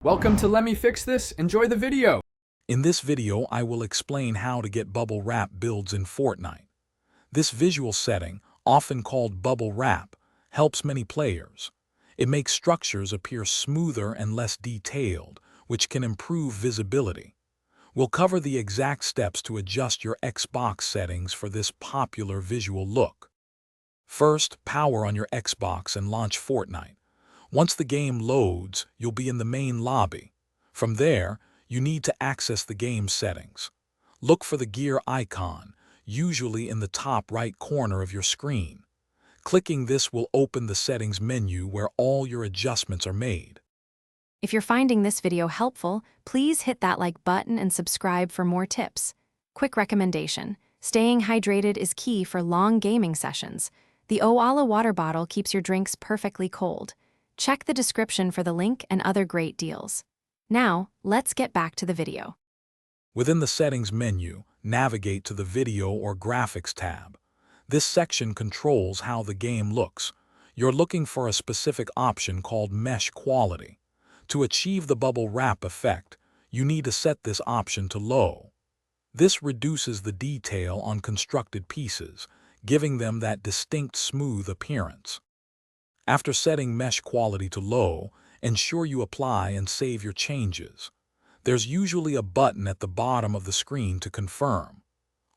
Welcome to Let Me Fix This. Enjoy the video. In this video, I will explain how to get bubble wrap builds in Fortnite. This visual setting, often called bubble wrap, helps many players. It makes structures appear smoother and less detailed, which can improve visibility. We'll cover the exact steps to adjust your Xbox settings for this popular visual look. First, power on your Xbox and launch Fortnite. Once the game loads, you'll be in the main lobby. From there, you need to access the game settings. Look for the gear icon, usually in the top right corner of your screen. Clicking this will open the settings menu where all your adjustments are made. If you're finding this video helpful, please hit that like button and subscribe for more tips. Quick recommendation: staying hydrated is key for long gaming sessions. The Oala water bottle keeps your drinks perfectly cold. Check the description for the link and other great deals. Now, let's get back to the video. Within the Settings menu, navigate to the Video or Graphics tab. This section controls how the game looks. You're looking for a specific option called Mesh Quality. To achieve the bubble wrap effect, you need to set this option to low. This reduces the detail on constructed pieces, giving them that distinct smooth appearance. After setting mesh quality to low, ensure you apply and save your changes. There's usually a button at the bottom of the screen to confirm.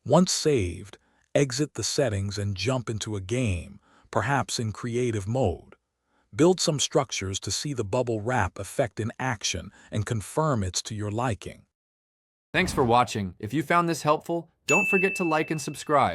Once saved, exit the settings and jump into a game, perhaps in creative mode. Build some structures to see the bubble wrap effect in action and confirm it's to your liking. Thanks for watching. If you found this helpful, don't forget to like and subscribe.